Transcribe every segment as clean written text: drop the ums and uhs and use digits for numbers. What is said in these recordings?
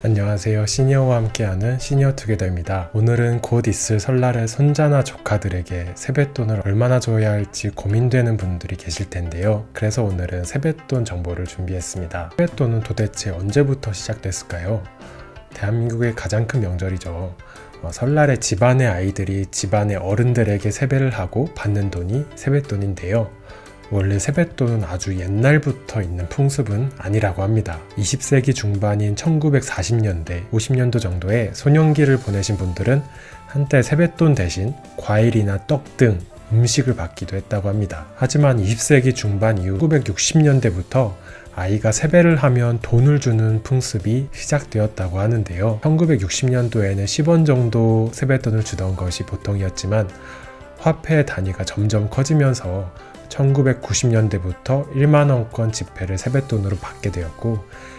안녕하세요. 시니어와 함께하는 시니어투게더입니다. 오늘은 곧 있을 설날에 손자나 조카들에게 세뱃돈을 얼마나 줘야 할지 고민되는 분들이 계실 텐데요. 그래서 오늘은 세뱃돈 정보를 준비했습니다. 세뱃돈은 도대체 언제부터 시작됐을까요? 대한민국의 가장 큰 명절이죠. 설날에 집안의 아이들이 집안의 어른들에게 세배를 하고 받는 돈이 세뱃돈인데요. 원래 세뱃돈은 아주 옛날부터 있는 풍습은 아니라고 합니다. 20세기 중반인 1940년대, 50년도 정도에 소년기를 보내신 분들은 한때 세뱃돈 대신 과일이나 떡 등 음식을 받기도 했다고 합니다. 하지만 20세기 중반 이후 1960년대부터 아이가 세배를 하면 돈을 주는 풍습이 시작되었다고 하는데요. 1960년도에는 10원 정도 세뱃돈을 주던 것이 보통이었지만 화폐 단위가 점점 커지면서 1990년대부터 1만원권 지폐를 세뱃돈으로 받게 되었고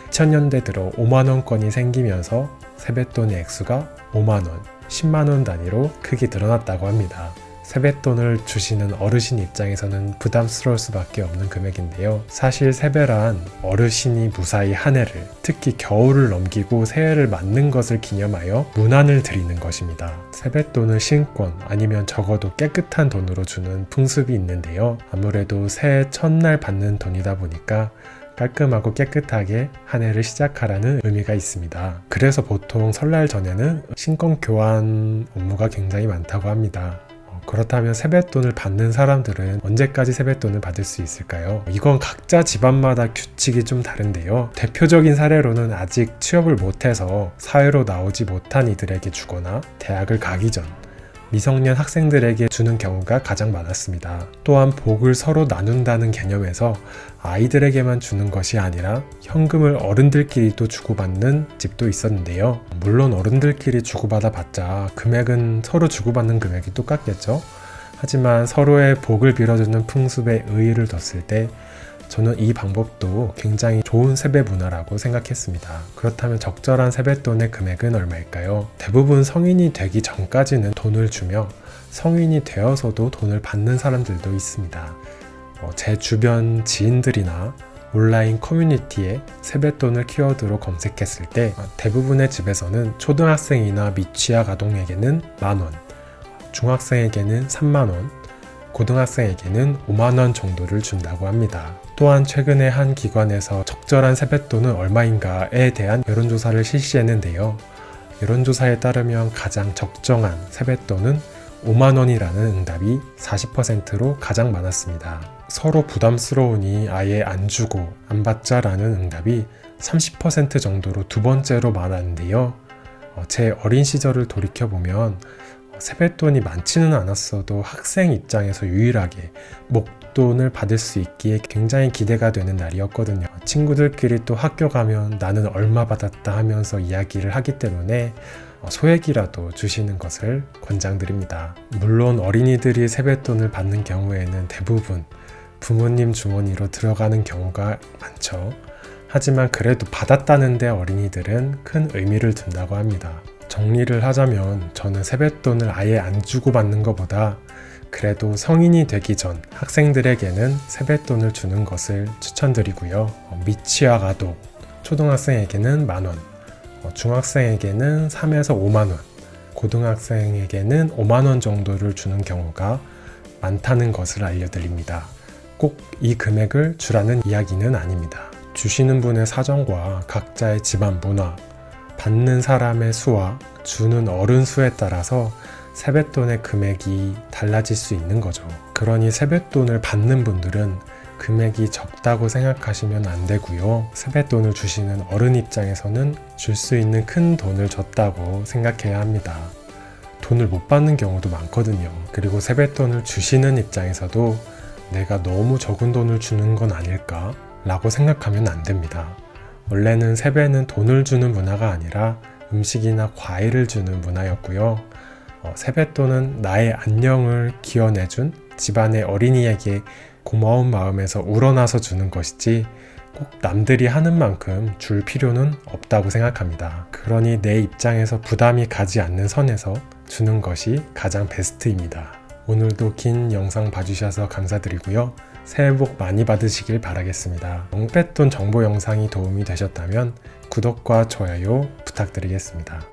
2000년대 들어 5만원권이 생기면서 세뱃돈의 액수가 5만원, 10만원 단위로 크게 늘어났다고 합니다. 세뱃돈을 주시는 어르신 입장에서는 부담스러울 수밖에 없는 금액인데요. 사실 세배란 어르신이 무사히 한 해를, 특히 겨울을 넘기고 새해를 맞는 것을 기념하여 문안을 드리는 것입니다. 세뱃돈은 신권 아니면 적어도 깨끗한 돈으로 주는 풍습이 있는데요. 아무래도 새해 첫날 받는 돈이다 보니까 깔끔하고 깨끗하게 한 해를 시작하라는 의미가 있습니다. 그래서 보통 설날 전에는 신권 교환 업무가 굉장히 많다고 합니다. 그렇다면 세뱃돈을 받는 사람들은 언제까지 세뱃돈을 받을 수 있을까요? 이건 각자 집안마다 규칙이 좀 다른데요. 대표적인 사례로는 아직 취업을 못해서 사회로 나오지 못한 이들에게 주거나 대학을 가기 전 미성년 학생들에게 주는 경우가 가장 많았습니다. 또한 복을 서로 나눈다는 개념에서 아이들에게만 주는 것이 아니라 현금을 어른들끼리도 주고받는 집도 있었는데요. 물론 어른들끼리 주고받아 봤자 금액은 서로 주고받는 금액이 똑같겠죠. 하지만 서로의 복을 빌어주는 풍습에 의의를 뒀을 때 저는 이 방법도 굉장히 좋은 세배 문화라고 생각했습니다. 그렇다면 적절한 세뱃돈의 금액은 얼마일까요? 대부분 성인이 되기 전까지는 돈을 주며 성인이 되어서도 돈을 받는 사람들도 있습니다. 제 주변 지인들이나 온라인 커뮤니티에 세뱃돈을 키워드로 검색했을 때 대부분의 집에서는 초등학생이나 미취학 아동에게는 만원, 중학생에게는 3만원, 고등학생에게는 5만원 정도를 준다고 합니다. 또한 최근에 한 기관에서 적절한 세뱃돈은 얼마인가에 대한 여론조사를 실시했는데요. 여론조사에 따르면 가장 적정한 세뱃돈은 5만원이라는 응답이 40%로 가장 많았습니다. 서로 부담스러우니 아예 안 주고 안 받자라는 응답이 30% 정도로 두 번째로 많았는데요. 제 어린 시절을 돌이켜보면 세뱃돈이 많지는 않았어도 학생 입장에서 유일하게 목돈을 받을 수 있기에 굉장히 기대가 되는 날이었거든요. 친구들끼리 또 학교 가면 나는 얼마 받았다 하면서 이야기를 하기 때문에 소액이라도 주시는 것을 권장드립니다. 물론 어린이들이 세뱃돈을 받는 경우에는 대부분 부모님 주머니로 들어가는 경우가 많죠. 하지만 그래도 받았다는데 어린이들은 큰 의미를 둔다고 합니다. 정리를 하자면 저는 세뱃돈을 아예 안 주고 받는 것보다 그래도 성인이 되기 전 학생들에게는 세뱃돈을 주는 것을 추천드리고요. 미취학 아동, 초등학생에게는 만원, 중학생에게는 3에서 5만원, 고등학생에게는 5만원 정도를 주는 경우가 많다는 것을 알려드립니다. 꼭 이 금액을 주라는 이야기는 아닙니다. 주시는 분의 사정과 각자의 집안 문화, 받는 사람의 수와 주는 어른 수에 따라서 세뱃돈의 금액이 달라질 수 있는 거죠. 그러니 세뱃돈을 받는 분들은 금액이 적다고 생각하시면 안 되고요. 세뱃돈을 주시는 어른 입장에서는 줄 수 있는 큰 돈을 줬다고 생각해야 합니다. 돈을 못 받는 경우도 많거든요. 그리고 세뱃돈을 주시는 입장에서도 내가 너무 적은 돈을 주는 건 아닐까? 라고 생각하면 안 됩니다. 원래는 세배는 돈을 주는 문화가 아니라 음식이나 과일을 주는 문화였고요. 세뱃돈은 나의 안녕을 기원해준 집안의 어린이에게 고마운 마음에서 우러나서 주는 것이지 꼭 남들이 하는 만큼 줄 필요는 없다고 생각합니다. 그러니 내 입장에서 부담이 가지 않는 선에서 주는 것이 가장 베스트입니다. 오늘도 긴 영상 봐주셔서 감사드리고요. 새해 복 많이 받으시길 바라겠습니다. 영뱃돈 정보 영상이 도움이 되셨다면 구독과 좋아요 부탁드리겠습니다.